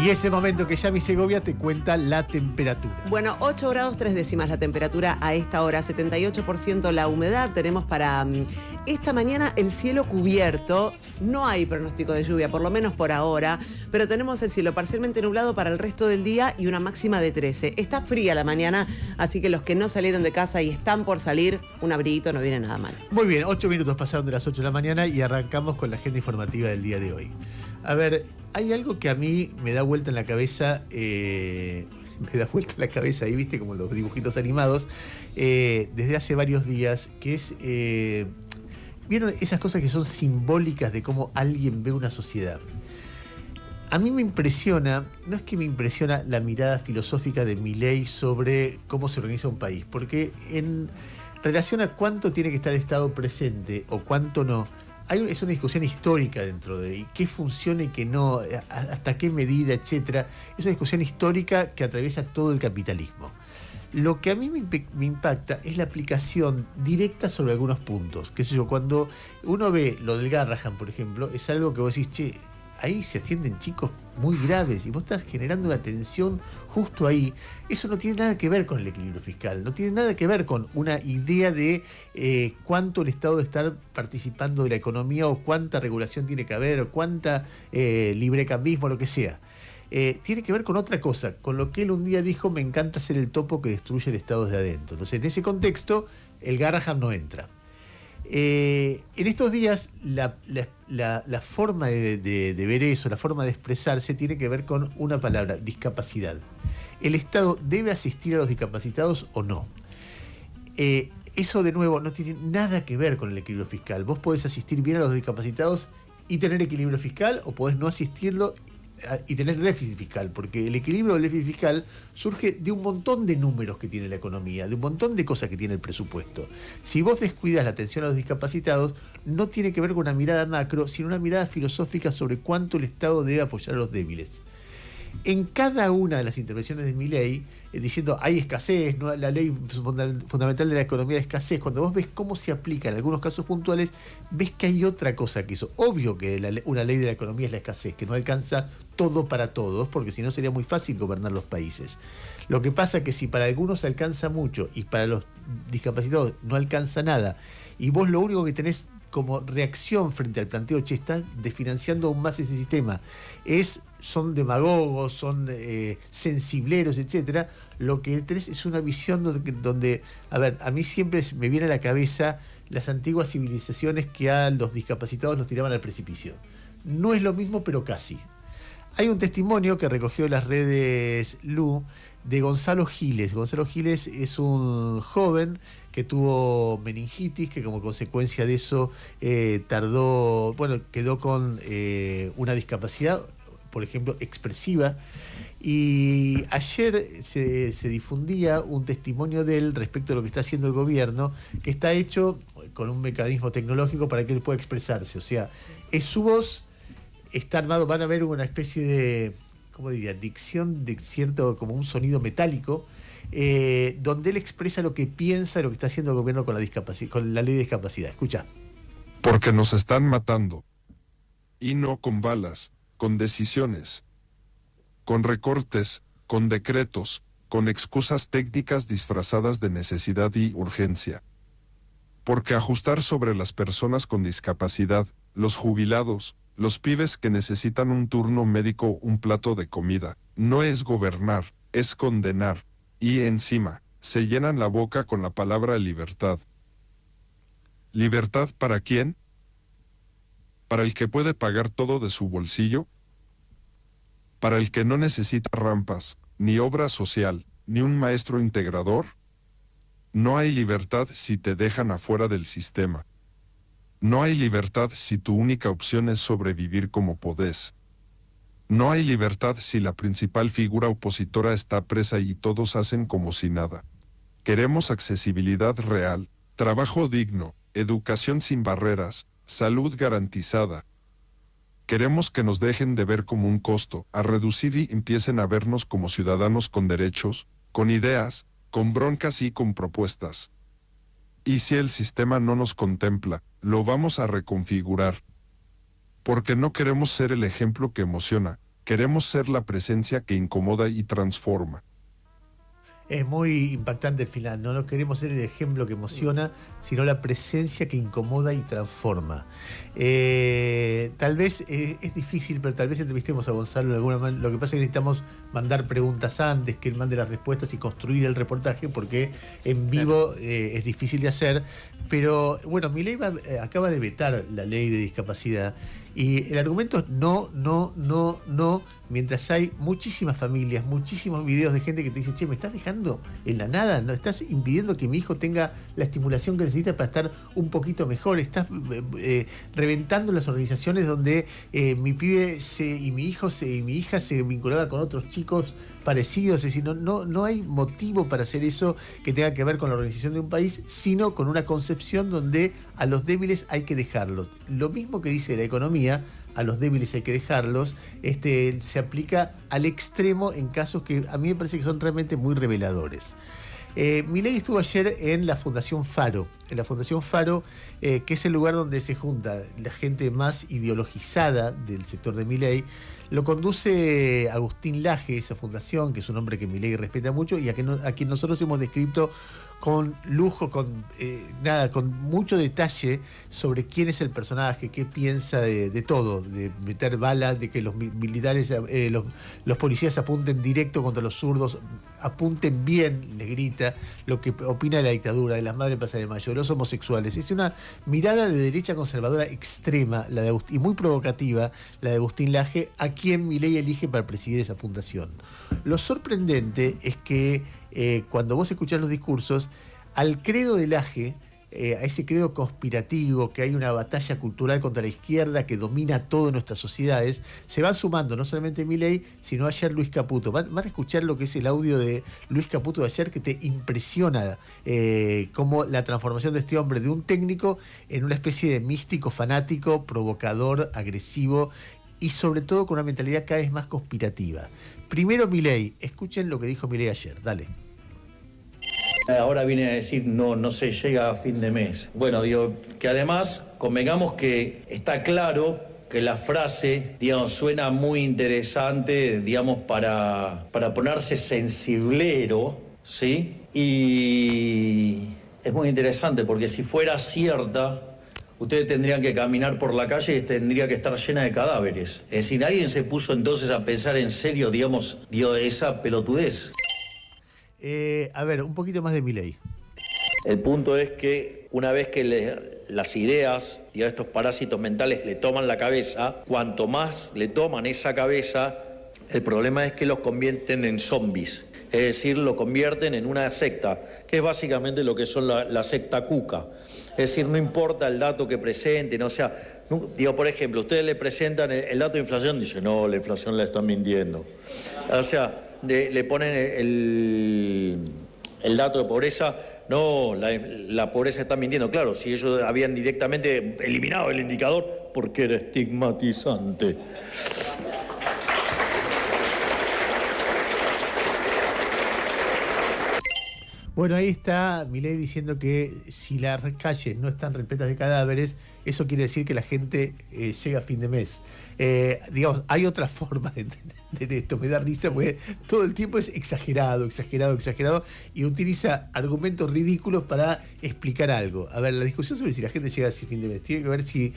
Y ese momento que Yami Segovia te cuenta la temperatura. Bueno, 8 grados 3 décimas la temperatura a esta hora, 78% la humedad. Tenemos para esta mañana el cielo cubierto. No hay pronóstico de lluvia, por lo menos por ahora, pero tenemos el cielo parcialmente nublado para el resto del día y una máxima de 13. Está fría la mañana, así que los que no salieron de casa y están por salir, un abriguito no viene nada mal. Muy bien, 8 minutos pasaron de las 8 de la mañana y arrancamos con la agenda informativa del día de hoy. A ver, hay algo que a mí me da vuelta en la cabeza, ahí, viste, como los dibujitos animados, desde hace varios días, que es, ¿vieron esas cosas que son simbólicas de cómo alguien ve una sociedad? A mí me impresiona, no es que me impresiona la mirada filosófica de Milei sobre cómo se organiza un país, porque en relación a cuánto tiene que estar el Estado presente o cuánto no, es una discusión histórica dentro de qué funciona y qué no, hasta qué medida, etcétera. Es una discusión histórica que atraviesa todo el capitalismo. Lo que a mí me impacta es la aplicación directa sobre algunos puntos. Qué sé yo, cuando uno ve lo del Garrahan, por ejemplo, es algo que vos decís, che, ahí se atienden chicos muy graves y vos estás generando una tensión justo ahí. Eso no tiene nada que ver con el equilibrio fiscal, no tiene nada que ver con una idea de cuánto el Estado debe estar participando de la economía o cuánta regulación tiene que haber o cuánta librecambismo, lo que sea. Tiene que ver con otra cosa, con lo que él un día dijo: me encanta ser el topo que destruye el Estado desde adentro. Entonces, en ese contexto, el Garrahan no entra. En estos días la forma de ver eso, la forma de expresarse tiene que ver con una palabra: discapacidad. ¿El Estado debe asistir a los discapacitados o no? Eso de nuevo no tiene nada que ver con el equilibrio fiscal. Vos podés asistir bien a los discapacitados y tener equilibrio fiscal, o podés no asistirlo y tener déficit fiscal, porque el equilibrio del déficit fiscal surge de un montón de números que tiene la economía, de un montón de cosas que tiene el presupuesto. Si vos descuidas la atención a los discapacitados, no tiene que ver con una mirada macro, sino una mirada filosófica sobre cuánto el Estado debe apoyar a los débiles. En cada una de las intervenciones de Milei, diciendo hay escasez, ¿no? La ley fundamental de la economía de escasez, cuando vos ves cómo se aplica en algunos casos puntuales, ves que hay otra cosa que eso. Obvio que una ley de la economía es la escasez, que no alcanza todo para todos, porque si no sería muy fácil gobernar los países. Lo que pasa es que si para algunos alcanza mucho y para los discapacitados no alcanza nada, y vos lo único que tenés como reacción frente al planteo, che, están desfinanciando aún más ese sistema, son demagogos, son sensibleros, etcétera, lo que tenés es una visión donde, a ver, a mí siempre me viene a la cabeza las antiguas civilizaciones que a los discapacitados los tiraban al precipicio. No es lo mismo, pero casi. Hay un testimonio que recogió las redes Lu de Gonzalo Giles. Gonzalo Giles es un joven que tuvo meningitis, que como consecuencia de eso quedó con una discapacidad, por ejemplo, expresiva. Y ayer se difundía un testimonio de él respecto a lo que está haciendo el gobierno, que está hecho con un mecanismo tecnológico para que él pueda expresarse. O sea, es su voz, está armado, van a ver una especie de, ¿cómo diría?, dicción de cierto, como un sonido metálico, donde él expresa lo que piensa, lo que está haciendo el gobierno con la ley de discapacidad. Escucha. Porque nos están matando. Y no con balas, con decisiones. Con recortes, con decretos, con excusas técnicas disfrazadas de necesidad y urgencia. Porque ajustar sobre las personas con discapacidad, los jubilados, los pibes que necesitan un turno médico, un plato de comida, no es gobernar, es condenar. Y encima, se llenan la boca con la palabra libertad. ¿Libertad para quién? ¿Para el que puede pagar todo de su bolsillo? ¿Para el que no necesita rampas, ni obra social, ni un maestro integrador? No hay libertad si te dejan afuera del sistema. No hay libertad si tu única opción es sobrevivir como podés. No hay libertad si la principal figura opositora está presa y todos hacen como si nada. Queremos accesibilidad real, trabajo digno, educación sin barreras, salud garantizada. Queremos que nos dejen de ver como un costo, a reducir y empiecen a vernos como ciudadanos con derechos, con ideas, con broncas y con propuestas. Y si el sistema no nos contempla, lo vamos a reconfigurar. Porque no queremos ser el ejemplo que emociona, Queremos ser la presencia que incomoda y transforma. Es muy impactante el final, no queremos ser el ejemplo que emociona, sino la presencia que incomoda y transforma. Tal vez es difícil, pero tal vez entrevistemos a Gonzalo de alguna manera. Lo que pasa es que necesitamos mandar preguntas antes, que él mande las respuestas y construir el reportaje, porque en vivo es difícil de hacer. Pero bueno, Milei acaba de vetar la ley de discapacidad. Y el argumento es no, mientras hay muchísimas familias, muchísimos videos de gente que te dice, che, me estás dejando en la nada, no estás impidiendo que mi hijo tenga la estimulación que necesita para estar un poquito mejor, estás reventando las organizaciones donde mi pibe y mi hija se vinculaba con otros chicos parecidos, es decir, no hay motivo para hacer eso que tenga que ver con la organización de un país, sino con una concepción donde a los débiles hay que dejarlos. Lo mismo que dice la economía, a los débiles hay que dejarlos, se aplica al extremo en casos que a mí me parece que son realmente muy reveladores. Milei estuvo ayer en la Fundación Faro, que es el lugar donde se junta la gente más ideologizada del sector de Milei. Lo conduce Agustín Laje, esa fundación, que es un hombre que Milei respeta mucho y a quien nosotros hemos descrito con lujo, con mucho detalle sobre quién es el personaje, qué piensa de todo, de meter balas, de que los militares, los policías apunten directo contra los zurdos, apunten bien, le grita, lo que opina de la dictadura, de las madres Plaza de Mayo, de los homosexuales. Es una mirada de derecha conservadora extrema, y muy provocativa, la de Agustín Laje, a quien Milei elige para presidir esa fundación. Lo sorprendente es que cuando vos escuchás los discursos, al credo de Laje, a ese credo conspirativo, que hay una batalla cultural contra la izquierda que domina todo en nuestras sociedades, se van sumando no solamente Milei, sino ayer Luis Caputo. Van a escuchar lo que es el audio de Luis Caputo de ayer, que te impresiona cómo la transformación de este hombre, de un técnico, en una especie de místico, fanático, provocador, agresivo, y sobre todo con una mentalidad cada vez más conspirativa. Primero Milei, escuchen lo que dijo Milei ayer, dale. Ahora viene a decir, no se llega a fin de mes. Bueno, digo, que además convengamos que está claro que la frase, digamos, suena muy interesante, digamos, para ponerse sensiblero, ¿sí? Y es muy interesante porque si fuera cierta, ustedes tendrían que caminar por la calle y tendría que estar llena de cadáveres. Es decir, alguien se puso entonces a pensar en serio, digamos, esa pelotudez. A ver, un poquito más de Milei. El punto es que una vez que las ideas y a estos parásitos mentales le toman la cabeza, cuanto más le toman esa cabeza, el problema es que los convierten en zombies. Es decir, lo convierten en una secta, que es básicamente lo que son la secta cuca. Es decir, no importa el dato que presenten, o sea, digo, por ejemplo, ustedes le presentan el dato de inflación, dicen, no, la inflación la están mintiendo. O sea, le ponen el dato de pobreza, no, la pobreza está mintiendo. Claro, si ellos habían directamente eliminado el indicador, porque era estigmatizante. Bueno, ahí está Milei diciendo que si las calles no están repletas de cadáveres, eso quiere decir que la gente llega a fin de mes. Digamos, hay otra forma de entender esto. Me da risa porque todo el tiempo es exagerado, y utiliza argumentos ridículos para explicar algo. A ver, la discusión sobre si la gente llega a fin de mes tiene que ver si,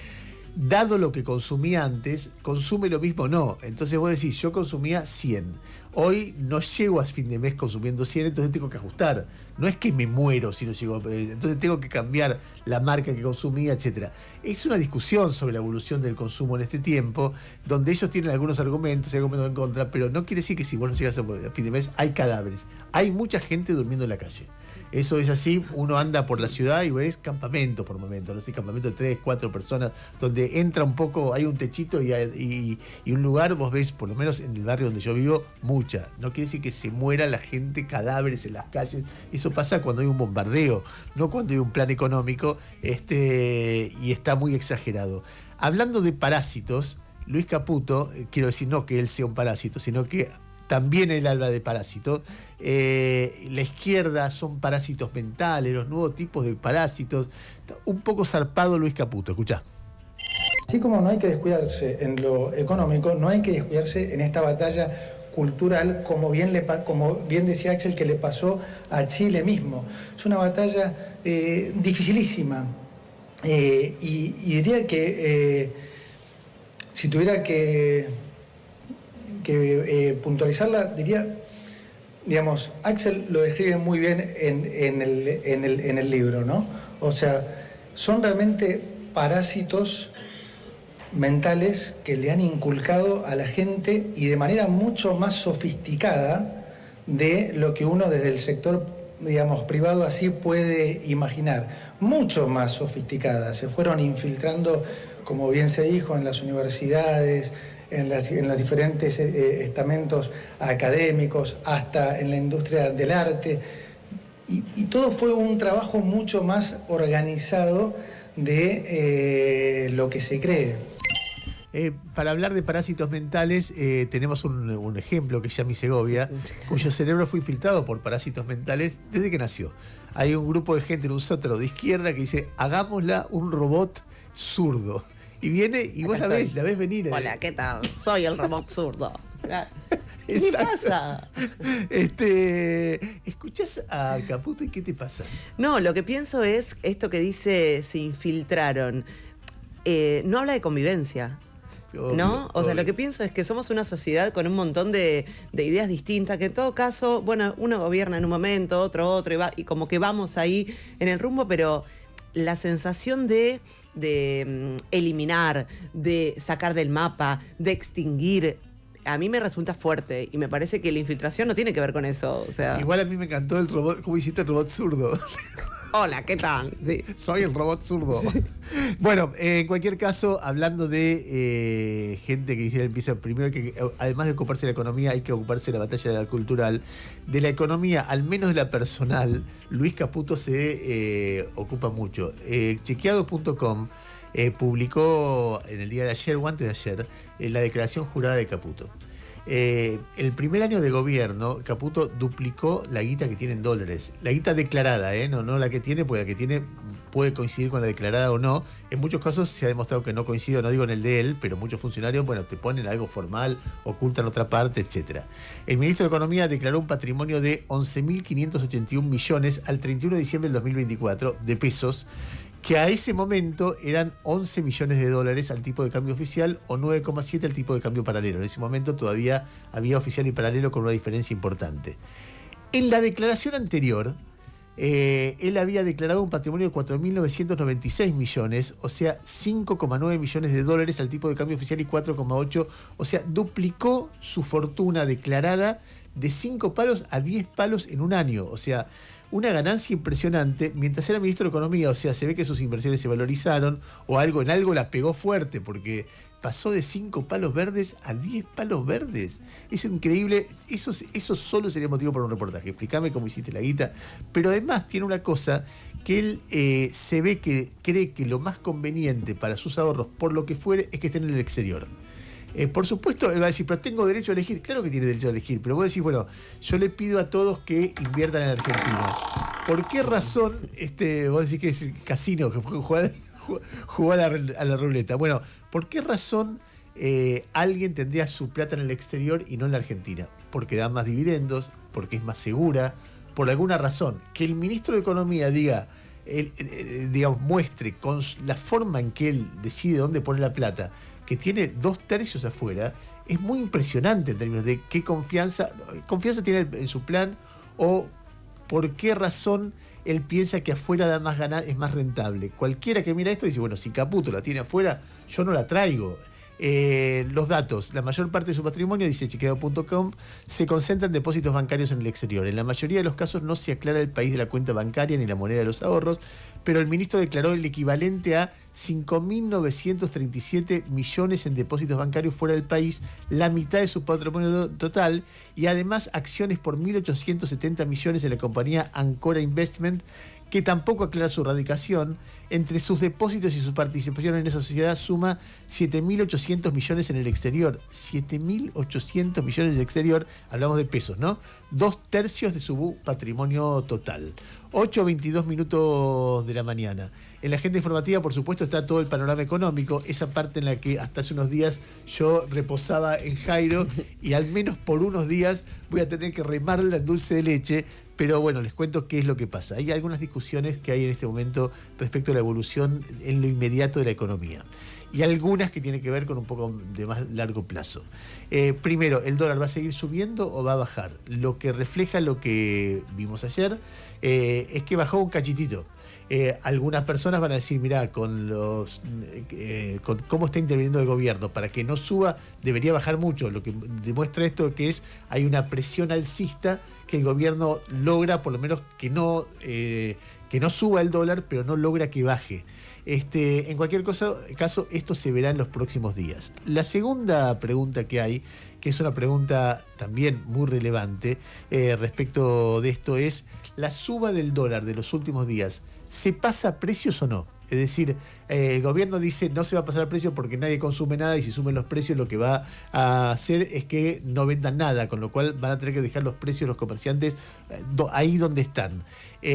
dado lo que consumía antes, consume lo mismo o no. Entonces vos decís, yo consumía 100. Hoy no llego a fin de mes consumiendo 100, entonces tengo que ajustar. No es que me muero si no llego, entonces tengo que cambiar la marca que consumía, etc. Es una discusión sobre la evolución del consumo en este tiempo, donde ellos tienen algunos argumentos en contra, pero no quiere decir que si vos no llegas a fin de mes hay cadáveres. Hay mucha gente durmiendo en la calle. Eso es así, uno anda por la ciudad y ves campamentos por momentos, no sé, campamentos de 3, 4 personas, donde entra un poco, hay un techito y un lugar, vos ves, por lo menos en el barrio donde yo vivo, mucha. No quiere decir que se muera la gente, cadáveres en las calles. Eso pasa cuando hay un bombardeo, no cuando hay un plan económico, y está muy exagerado. Hablando de parásitos, Luis Caputo, quiero decir no que él sea un parásito, sino que también él habla de parásitos. La izquierda son parásitos mentales, los nuevos tipos de parásitos. Un poco zarpado Luis Caputo, escuchá. Así como no hay que descuidarse en lo económico, no hay que descuidarse en esta batalla cultural, como bien decía Axel, que le pasó a Chile mismo. Es una batalla dificilísima. Y diría que si tuviera que puntualizarla, diría, digamos, Axel lo describe muy bien en el libro, ¿no? O sea, son realmente parásitos mentales que le han inculcado a la gente y de manera mucho más sofisticada de lo que uno desde el sector, digamos, privado así puede imaginar. Mucho más sofisticada. Se fueron infiltrando, como bien se dijo, en las universidades, en los diferentes estamentos académicos, hasta en la industria del arte. Y todo fue un trabajo mucho más organizado de lo que se cree. Para hablar de parásitos mentales, tenemos un ejemplo que es Yami Segovia, cuyo cerebro fue infiltrado por parásitos mentales desde que nació. Hay un grupo de gente en un sótano de izquierda que dice, hagámosla un robot zurdo. Y viene y vos la ves venir. Hola, ¿qué tal? Soy el robot zurdo. ¿Qué pasa? ¿Escuchás a Caputo y qué te pasa? No, lo que pienso es esto que dice, se infiltraron. No habla de convivencia. Obvio, ¿no? O sea, obvio. lo que pienso es que somos una sociedad con un montón de ideas distintas, que en todo caso, bueno, uno gobierna en un momento, otro, y como que vamos ahí en el rumbo, pero la sensación de eliminar, de sacar del mapa, de extinguir, a mí me resulta fuerte y me parece que la infiltración no tiene que ver con eso. O sea, Igual a mí me encantó el robot, ¿cómo hiciste el robot zurdo? hola, ¿qué tal? Sí. Soy el robot zurdo. Bueno, en cualquier caso, hablando de gente que dice, empieza primero que además de ocuparse de la economía, hay que ocuparse de la batalla cultural. De la economía, al menos de la personal, Luis Caputo se ocupa mucho. Chequeado.com publicó en el día de ayer o antes de ayer la declaración jurada de Caputo. El primer año de gobierno, Caputo duplicó la guita que tiene en dólares. La guita declarada, no la que tiene, porque la que tiene puede coincidir con la declarada o no. En muchos casos se ha demostrado que no coincide, no digo en el de él, pero muchos funcionarios, bueno, te ponen algo formal, ocultan otra parte, etc. El ministro de Economía declaró un patrimonio de 11.581 millones al 31 de diciembre del 2024 de pesos, que a ese momento eran 11 millones de dólares al tipo de cambio oficial o 9,7 al tipo de cambio paralelo. En ese momento todavía había oficial y paralelo con una diferencia importante. En la declaración anterior, él había declarado un patrimonio de 4.996 millones, o sea, 5,9 millones de dólares al tipo de cambio oficial y 4,8, o sea, duplicó su fortuna declarada de 5 palos a 10 palos en un año, o sea, una ganancia impresionante mientras era ministro de Economía. O sea, se ve que sus inversiones se valorizaron o en algo la pegó fuerte, porque pasó de 5 palos verdes a 10 palos verdes. Es increíble. Eso solo sería motivo para un reportaje. Explícame cómo hiciste la guita. Pero además tiene una cosa, que él se ve que cree que lo más conveniente para sus ahorros, por lo que fuere, es que estén en el exterior. Por supuesto, él va a decir, pero tengo derecho a elegir. Claro que tiene derecho a elegir, pero vos decís, bueno, yo le pido a todos que inviertan en Argentina. ¿Por qué razón, vos decís que es el casino, que jugó a la ruleta? Bueno, ¿por qué razón alguien tendría su plata en el exterior y no en la Argentina? Porque da más dividendos, porque es más segura, por alguna razón. Que el ministro de Economía diga, digamos, muestre con la forma en que él decide dónde poner la plata, que tiene 2/3 afuera, es muy impresionante en términos de qué confianza tiene en su plan, o por qué razón él piensa que afuera da más es más rentable. Cualquiera que mira esto dice, bueno, si Caputo la tiene afuera, yo no la traigo. Los datos, la mayor parte de su patrimonio, dice chequeado.com, se concentra en depósitos bancarios en el exterior. En la mayoría de los casos no se aclara el país de la cuenta bancaria ni la moneda de los ahorros, pero el ministro declaró el equivalente a 5.937 millones en depósitos bancarios fuera del país, la mitad de su patrimonio total, y además acciones por 1.870 millones en la compañía Ancora Investment, que tampoco aclara su radicación. entre sus depósitos y su participación en esa sociedad suma 7.800 millones en el exterior. 7.800 millones en el exterior, hablamos de pesos, ¿no? 2/3 de su patrimonio total. 8:22 minutos de la mañana. En la agenda informativa, por supuesto, está todo el panorama económico, esa parte en la que hasta hace unos días yo reposaba en Jairo y al menos por unos días voy a tener que remarla en dulce de leche. Pero bueno, les cuento qué es lo que pasa. Hay algunas discusiones que hay en este momento respecto a la evolución en lo inmediato de la economía. Y algunas que tienen que ver con un poco de más largo plazo. Primero, ¿el dólar va a seguir subiendo o va a bajar? Lo que refleja lo que vimos ayer es que bajó un cachitito. Algunas personas van a decir, mirá, con cómo está interviniendo el gobierno, para que no suba debería bajar mucho. Lo que demuestra esto que hay una presión alcista que el gobierno logra, por lo menos que no suba el dólar, pero no logra que baje. En cualquier caso, esto se verá en los próximos días. La segunda pregunta que hay, que es una pregunta también muy relevante respecto de esto, es la suba del dólar de los últimos días. ¿Se pasa a precios o no? Es decir, el gobierno dice no se va a pasar a precios porque nadie consume nada y si suben los precios lo que va a hacer es que no vendan nada, con lo cual van a tener que dejar los precios los comerciantes ahí donde están. Y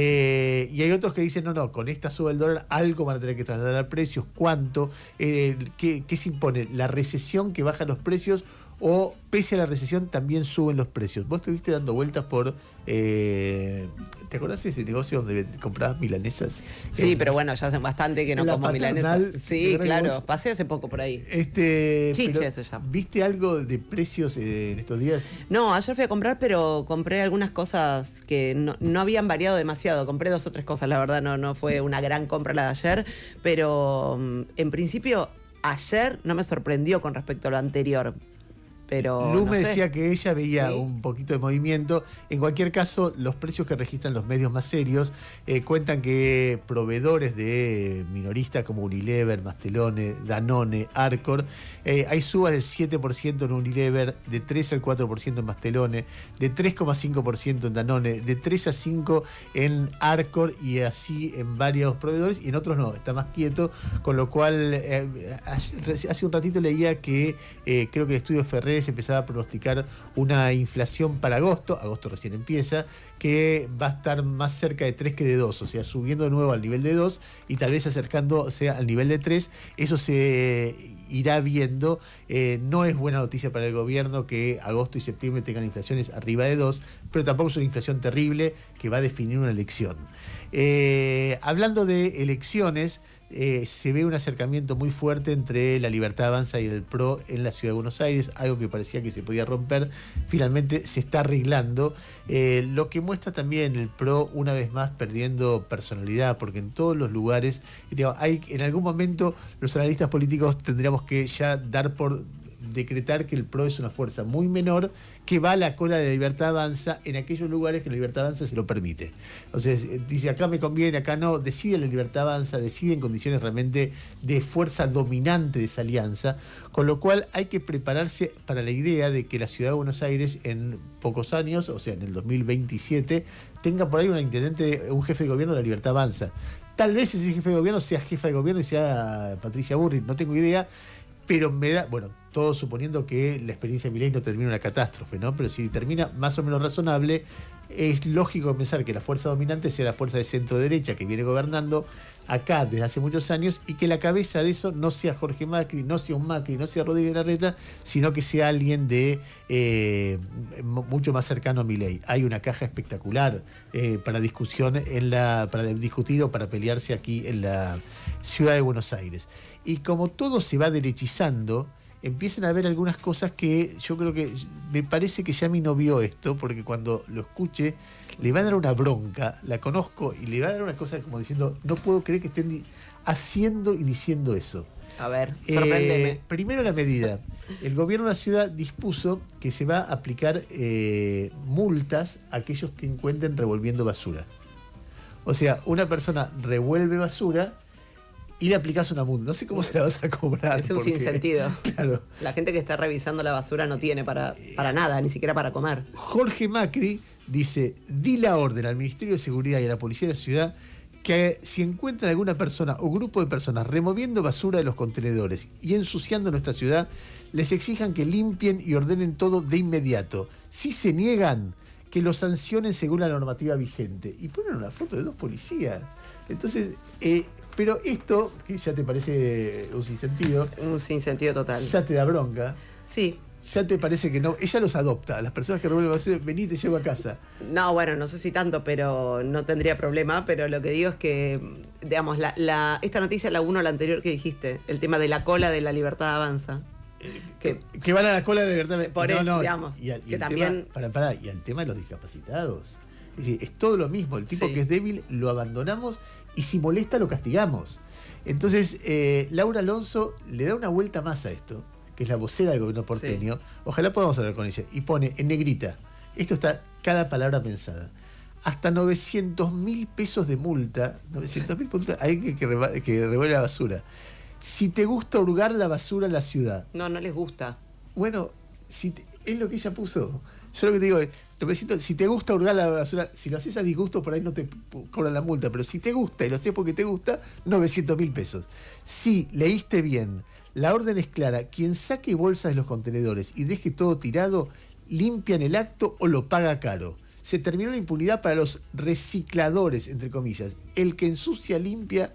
hay otros que dicen no, con esta suba del dólar algo van a tener que trasladar precios. ¿Cuánto? ¿Qué se impone? ¿La recesión que baja los precios o pese a la recesión también suben los precios? Vos estuviste dando vueltas por... ¿te acordás de ese negocio donde comprabas milanesas? Sí, pero bueno, ya hace bastante que no como milanesas. Sí, claro, vos, pasé hace poco por ahí. Chiche se llama. ¿Viste algo de precios en estos días? No, ayer fui a comprar, pero compré algunas cosas que no habían variado demasiado. Compré 2 o 3 cosas, la verdad, no fue una gran compra la de ayer, pero en principio ayer no me sorprendió con respecto a lo anterior. Pero Lu no me sé. decía que ella veía un poquito de movimiento. En cualquier caso, los precios que registran los medios más serios cuentan que proveedores de minoristas como Unilever, Mastelone, Danone, Arcor, hay subas del 7% en Unilever, de 3 al 4% en Mastelone, de 3,5% en Danone, de 3 a 5 en Arcor y así en varios proveedores, y en otros no, está más quieto, con lo cual hace un ratito leía que creo que el estudio Ferrer se empezaba a pronosticar una inflación para agosto recién empieza, que va a estar más cerca de 3 que de 2, o sea, subiendo de nuevo al nivel de 2 y tal vez acercándose al nivel de 3, eso se irá viendo. No es buena noticia para el gobierno que agosto y septiembre tengan inflaciones arriba de 2, pero tampoco es una inflación terrible que va a definir una elección. Hablando de elecciones, se ve un acercamiento muy fuerte entre la Libertad Avanza y el PRO en la Ciudad de Buenos Aires, algo que parecía que se podía romper, finalmente se está arreglando, lo que muestra también el PRO una vez más perdiendo personalidad, porque en todos los lugares, en algún momento los analistas políticos tendríamos que ya dar por decretar que el PRO es una fuerza muy menor que va a la cola de la Libertad Avanza en aquellos lugares que la Libertad Avanza se lo permite. Entonces, dice, acá me conviene, acá no, decide la Libertad Avanza, decide en condiciones realmente de fuerza dominante de esa alianza, con lo cual hay que prepararse para la idea de que la Ciudad de Buenos Aires en pocos años, o sea, en el 2027, tenga por ahí un jefe de gobierno de la Libertad Avanza. Tal vez ese jefe de gobierno sea jefa de gobierno y sea Patricia Bullrich, no tengo idea, pero me da, bueno, todo suponiendo que la experiencia de Milei no termine una catástrofe, ¿no? Pero si termina más o menos razonable, es lógico pensar que la fuerza dominante sea la fuerza de centro-derecha que viene gobernando acá desde hace muchos años y que la cabeza de eso no sea Jorge Macri, no sea un Macri, no sea Rodríguez Larreta, sino que sea alguien de mucho más cercano a Milei. Hay una caja espectacular para discusión para discutir o para pelearse aquí en la Ciudad de Buenos Aires. Y como todo se va derechizando, empiezan a haber algunas cosas que yo creo que me parece que Yami no vio esto, porque cuando lo escuche le va a dar una bronca, la conozco, y le va a dar una cosa como diciendo, no puedo creer que estén haciendo y diciendo eso. A ver, sorpréndeme. Primero la medida. El gobierno de la ciudad dispuso que se va a aplicar multas a aquellos que encuentren revolviendo basura. O sea, una persona revuelve basura y le aplicás una multa. No sé cómo se la vas a cobrar. Es un sinsentido. Claro. La gente que está revisando la basura no tiene para nada, ni siquiera para comer. Jorge Macri dice, di la orden al Ministerio de Seguridad y a la Policía de la Ciudad que si encuentran alguna persona o grupo de personas removiendo basura de los contenedores y ensuciando nuestra ciudad, les exijan que limpien y ordenen todo de inmediato. Si se niegan, que los sancionen según la normativa vigente. Y ponen una foto de 2 policías. Entonces, pero esto, que ya te parece un sinsentido. Un sinsentido total. Ya te da bronca. Sí. Ya te parece que no. Ella los adopta. A las personas que revuelven basura, vení, te llevo a casa. No, bueno, no sé si tanto, pero no tendría problema. Pero lo que digo es que, digamos, esta noticia la uno a la anterior que dijiste. El tema de la cola de La Libertad Avanza. Que van a la cola de Libertad. Por eso, digamos, y que también... y al tema de los discapacitados. Es decir, es todo lo mismo. El tipo Sí. que es débil lo abandonamos y si molesta lo castigamos. Entonces, Laura Alonso le da una vuelta más a esto, que es la vocera del gobierno porteño. Sí. Ojalá podamos hablar con ella. Y pone en negrita, esto está cada palabra pensada, hasta 900.000 pesos de multa, 900.000 multas, hay que revuelve la basura. Si te gusta hurgar la basura en la ciudad. No les gusta. Bueno, es lo que ella puso. Yo lo que te digo es, si te gusta hurgar la basura, si lo haces a disgusto, por ahí no te cobran la multa, pero si te gusta y lo haces porque te gusta, 900.000 pesos. Si leíste bien, la orden es clara, quien saque bolsas de los contenedores y deje todo tirado, limpia en el acto o lo paga caro. Se terminó la impunidad para los recicladores, entre comillas. El que ensucia, limpia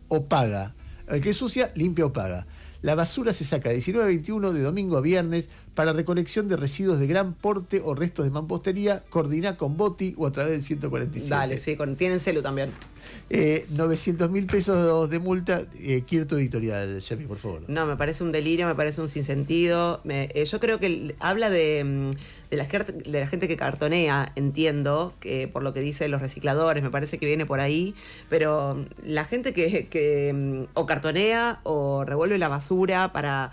o paga. El que ensucia, limpia o paga. La basura se saca de 19 a 21 de domingo a viernes para recolección de residuos de gran porte o restos de mampostería. Coordina con Boti o a través del 147. Dale, sí, tienen celu también. 900.000 pesos de multa. Quiero tu editorial, Yami, por favor. No, me parece un delirio, me parece un sinsentido. Yo creo que habla de la gente que cartonea, entiendo, que por lo que dice los recicladores, me parece que viene por ahí, pero la gente que o cartonea o revuelve la basura para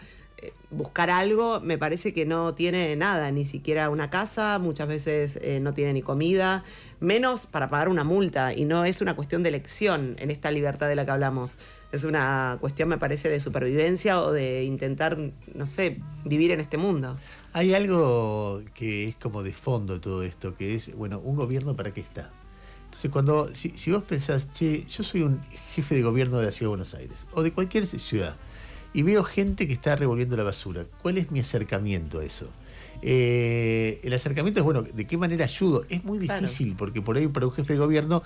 buscar algo, me parece que no tiene nada, ni siquiera una casa, muchas veces no tiene ni comida, menos para pagar una multa, y no es una cuestión de elección en esta libertad de la que hablamos. Es una cuestión, me parece, de supervivencia o de intentar, no sé, vivir en este mundo. Hay algo que es como de fondo todo esto, que es, bueno, ¿un gobierno para qué está? Entonces, si vos pensás, che, yo soy un jefe de gobierno de la Ciudad de Buenos Aires, o de cualquier ciudad, y veo gente que está revolviendo la basura, ¿cuál es mi acercamiento a eso? El acercamiento es, bueno, ¿de qué manera ayudo? Es muy difícil, claro, porque por ahí para un jefe de gobierno,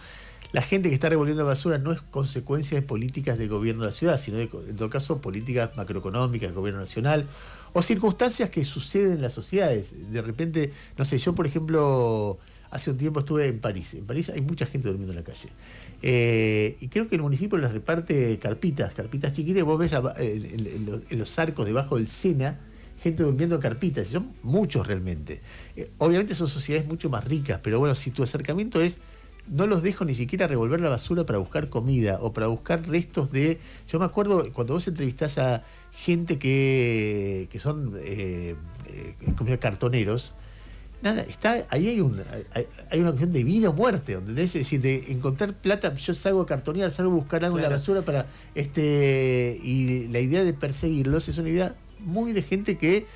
la gente que está revolviendo basura no es consecuencia de políticas del gobierno de la ciudad, sino en todo caso políticas macroeconómicas del gobierno nacional, o circunstancias que suceden en las sociedades. De repente, no sé, yo por ejemplo, hace un tiempo estuve en París. En París hay mucha gente durmiendo en la calle. Y creo que el municipio les reparte carpitas chiquitas. Vos ves en los arcos debajo del Sena, gente durmiendo en carpitas. Y son muchos realmente. Obviamente son sociedades mucho más ricas, pero bueno, si tu acercamiento es, no los dejo ni siquiera revolver la basura para buscar comida o para buscar restos de... Yo me acuerdo cuando vos entrevistás a gente que son cartoneros, nada, ahí hay una cuestión de vida o muerte, donde es decir, de encontrar plata. Yo salgo a cartonear, salgo a buscar algo en la basura para y la idea de perseguirlos es una idea muy de gente que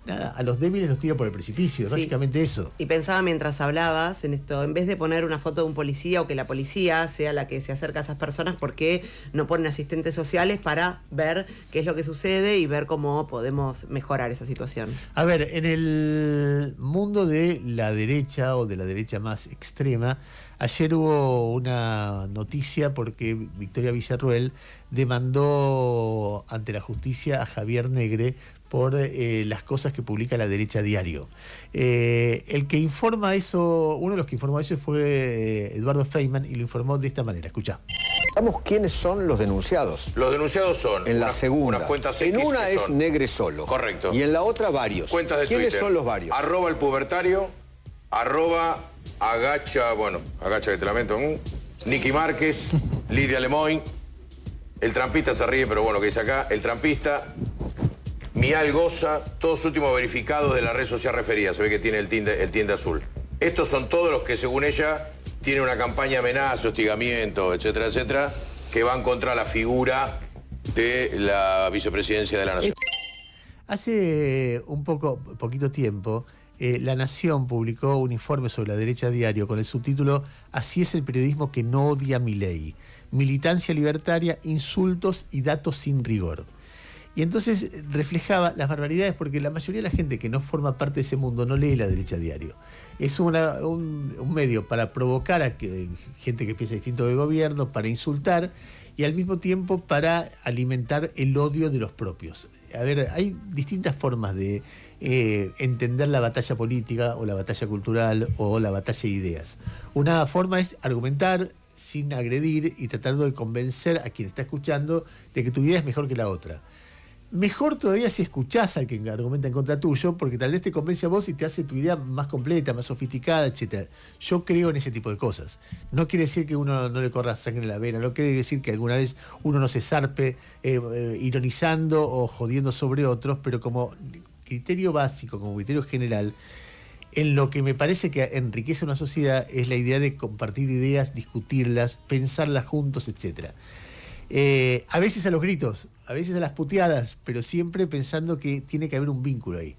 nada, a los débiles los tira por el precipicio, sí, básicamente eso. Y pensaba mientras hablabas en esto, en vez de poner una foto de un policía o que la policía sea la que se acerca a esas personas, ¿por qué no ponen asistentes sociales para ver qué es lo que sucede y ver cómo podemos mejorar esa situación? A ver, en el mundo de la derecha o de la derecha más extrema, ayer hubo una noticia porque Victoria Villarruel demandó ante la justicia a Javier Negre por las cosas que publica La Derecha Diario. El que informa eso, uno de los que informó eso fue Eduardo Feynman, y lo informó de esta manera. Escuchá. Digamos, ¿quiénes son los denunciados? Los denunciados son... En la segunda. Unas cuentas en X una es son... Negre solo. Correcto. Y en la otra varios. Cuentas de ¿Quiénes Twitter. son los varios? @el pubertario, @agacha, agacha que te lamento, Nicky Márquez, Lidia Lemoyne, el trampista se ríe, pero bueno, que dice acá, el trampista, Mial Goza, todos últimos verificados de la red social referida, se ve que tiene el tilde azul. Estos son todos los que, según ella, tienen una campaña de amenaza, hostigamiento, etcétera, etcétera, que van contra la figura de la vicepresidencia de la Nación. Hace poquito tiempo, La Nación publicó un informe sobre la derecha diario con el subtítulo "Así es el periodismo que no odia a Milei. Militancia libertaria, insultos y datos sin rigor". Y entonces reflejaba las barbaridades, porque la mayoría de la gente que no forma parte de ese mundo no lee la derecha diario. Es un medio para provocar a gente que piensa distinto de gobierno, para insultar y al mismo tiempo para alimentar el odio de los propios. A ver, hay distintas formas de entender la batalla política o la batalla cultural o la batalla de ideas. Una forma es argumentar sin agredir y tratando de convencer a quien está escuchando de que tu idea es mejor que la otra. Mejor todavía si escuchás al que argumenta en contra tuyo, porque tal vez te convence a vos y te hace tu idea más completa, más sofisticada, etc. Yo creo en ese tipo de cosas. No quiere decir que uno no le corra sangre en la vena, no quiere decir que alguna vez uno no se zarpe ironizando o jodiendo sobre otros, pero como criterio básico, como criterio general, en lo que me parece que enriquece una sociedad es la idea de compartir ideas, discutirlas, pensarlas juntos, etc. A veces a los gritos, a veces a las puteadas, pero siempre pensando que tiene que haber un vínculo ahí.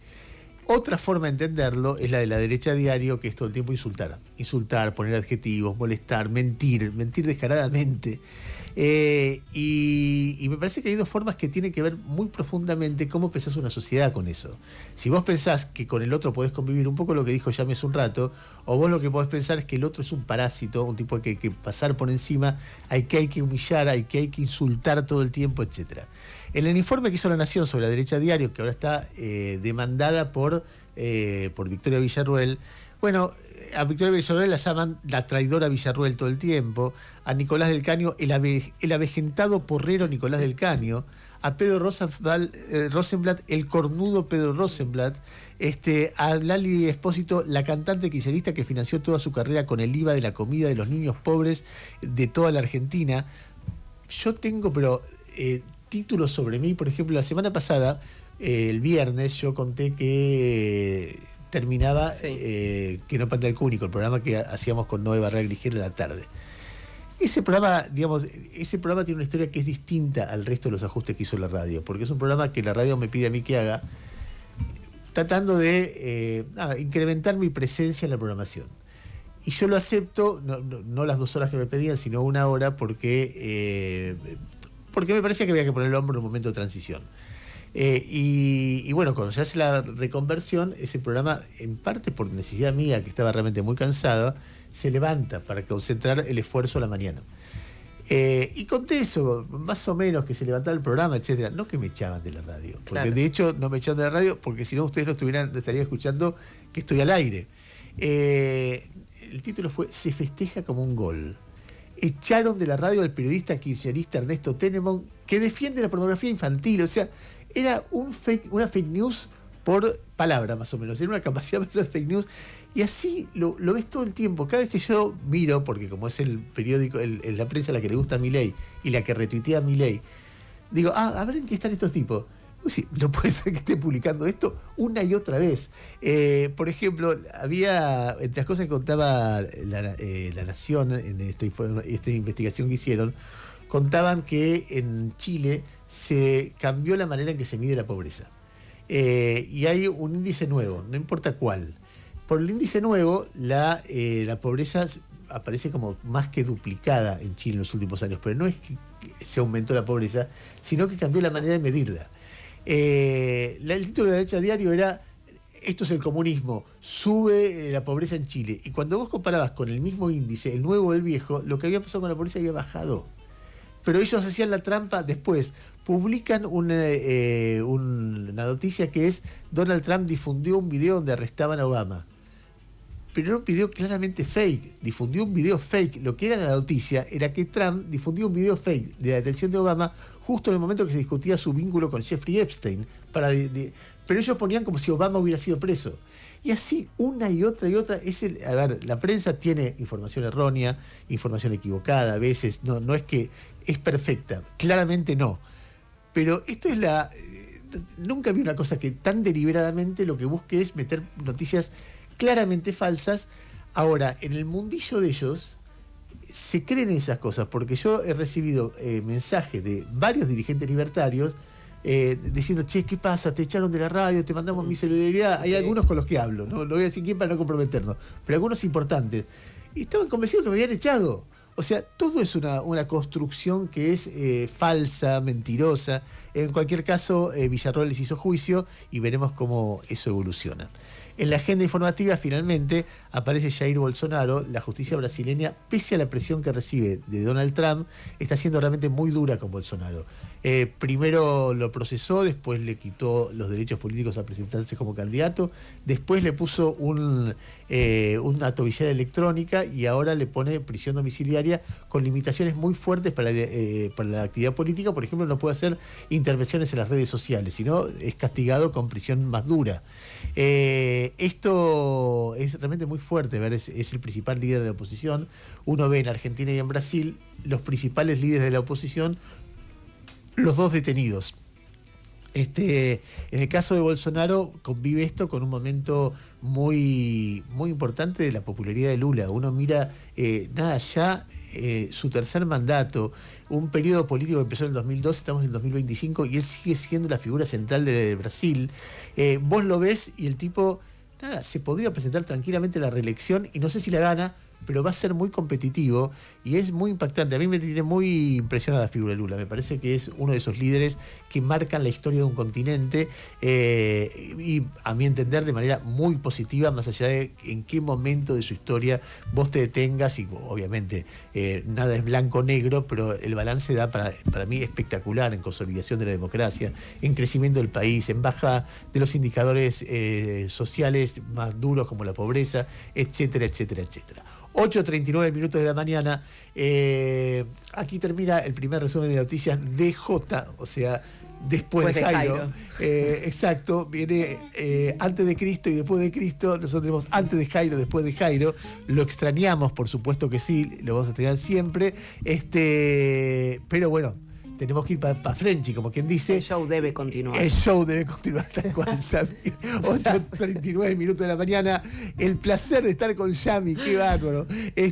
Otra forma de entenderlo es la de la derecha diario, que es todo el tiempo insultar. Insultar, poner adjetivos, molestar, mentir descaradamente. Y me parece que hay dos formas que tienen que ver muy profundamente cómo pensás una sociedad con eso. Si vos pensás que con el otro podés convivir, un poco lo que dijo Yami hace un rato, o vos lo que podés pensar es que el otro es un parásito, un tipo que hay que pasar por encima, hay que humillar, hay que insultar todo el tiempo, etc. En el informe que hizo La Nación sobre la derecha diario, que ahora está demandada por Victoria Villarruel, bueno, a Victoria Villarruel la llaman la traidora Villarruel todo el tiempo, a Nicolás del Caño el avejentado porrero Nicolás del Caño, a Pedro Rosenblatt el cornudo Pedro Rosenblatt, a Lali Espósito, la cantante kirchnerista que financió toda su carrera con el IVA de la comida de los niños pobres de toda la Argentina. Yo tengo, títulos sobre mí, por ejemplo, la semana pasada, el viernes, yo conté que terminaba Que no panda el cúnico, el programa que hacíamos con Noé Barral Grigera en la tarde. Ese programa tiene una historia que es distinta al resto de los ajustes que hizo la radio, porque es un programa que la radio me pide a mí que haga, tratando de incrementar mi presencia en la programación. Y yo lo acepto, no las 2 horas que me pedían, sino 1 hora, porque me parecía que había que poner el hombro en un momento de transición. Y bueno, cuando se hace la reconversión, ese programa, en parte por necesidad mía, que estaba realmente muy cansado, se levanta para concentrar el esfuerzo a la mañana. Y conté eso, más o menos, que se levantaba el programa, etcétera. No que me echaban de la radio, porque claro, de hecho no me echaban de la radio, porque si no ustedes no estarían escuchando que estoy al aire. El título fue "Se festeja como un gol". Echaron de la radio al periodista kirchnerista Ernesto Tenenbaum, que defiende la pornografía infantil. O sea, era una fake news por palabra, más o menos. Era una capacidad de hacer fake news. Y así lo ves todo el tiempo. Cada vez que yo miro, porque como es el periódico, la prensa a la que le gusta a Milei y la que retuitea a Milei, digo, a ver en qué están estos tipos. Uy, no puede ser que esté publicando esto una y otra vez. Por ejemplo, había, entre las cosas que contaba la Nación en esta investigación que hicieron, contaban que en Chile se cambió la manera en que se mide la pobreza. Y hay un índice nuevo, no importa cuál. Por el índice nuevo, la pobreza aparece como más que duplicada en Chile en los últimos años, pero no es que se aumentó la pobreza, sino que cambió la manera de medirla. El título de la derecha diario era "Esto es el comunismo, sube la pobreza en Chile". Y cuando vos comparabas con el mismo índice, el nuevo o el viejo, lo que había pasado con la pobreza había bajado. Pero ellos hacían la trampa después. Publican una noticia que es: Donald Trump difundió un video donde arrestaban a Obama. Pero era un video claramente fake, difundió un video fake. Lo que era la noticia era que Trump difundió un video fake de la detención de Obama justo en el momento que se discutía su vínculo con Jeffrey Epstein. Pero ellos ponían como si Obama hubiera sido preso. Y así, una y otra y otra. A ver, la prensa tiene información errónea, información equivocada a veces. No es que es perfecta, claramente no. Pero esto es nunca vi una cosa que tan deliberadamente lo que busque es meter noticias claramente falsas. Ahora, en el mundillo de ellos se creen esas cosas, porque yo he recibido mensajes de varios dirigentes libertarios diciendo, che, ¿qué pasa? Te echaron de la radio, te mandamos mi solidaridad. Hay algunos con los que hablo, no voy a decir quién para no comprometernos, pero algunos importantes. Y estaban convencidos que me habían echado. O sea, todo es una construcción que es falsa, mentirosa. En cualquier caso, Villarroel les hizo juicio y veremos cómo eso evoluciona. En la agenda informativa, finalmente, aparece Jair Bolsonaro. La justicia brasileña, pese a la presión que recibe de Donald Trump, está siendo realmente muy dura con Bolsonaro. Primero lo procesó, después le quitó los derechos políticos a presentarse como candidato, después le puso una tobillera electrónica y ahora le pone prisión domiciliaria con limitaciones muy fuertes para la actividad política. Por ejemplo, no puede hacer intervenciones en las redes sociales, sino es castigado con prisión más dura. Esto es realmente muy fuerte, ¿verdad? Es el principal líder de la oposición. Uno ve en Argentina y en Brasil los principales líderes de la oposición, los dos detenidos. En el caso de Bolsonaro convive esto con un momento muy, muy importante de la popularidad de Lula. Uno mira, su tercer mandato, un periodo político que empezó en el 2012, estamos en el 2025 y él sigue siendo la figura central de Brasil. Vos lo ves y el tipo, se podría presentar tranquilamente a la reelección y no sé si la gana, pero va a ser muy competitivo y es muy impactante. A mí me tiene muy impresionada la figura de Lula. Me parece que es uno de esos líderes que marcan la historia de un continente y, a mi entender, de manera muy positiva, más allá de en qué momento de su historia vos te detengas. Y obviamente nada es blanco-negro, pero el balance da para mí espectacular en consolidación de la democracia, en crecimiento del país, en baja de los indicadores sociales más duros como la pobreza, etcétera, etcétera, etcétera. 8:39 minutos de la mañana. Aquí termina el primer resumen de noticias de J, o sea, después de Jairo. Exacto, viene antes de Cristo y después de Cristo. Nosotros tenemos antes de Jairo, después de Jairo. Lo extrañamos, por supuesto que sí, lo vamos a extrañar siempre. Pero bueno, tenemos que ir para Frenchy, como quien dice. El show debe continuar. El show debe continuar, tal cual, Yami. 8:39 minutos de la mañana. El placer de estar con Yami, qué bárbaro.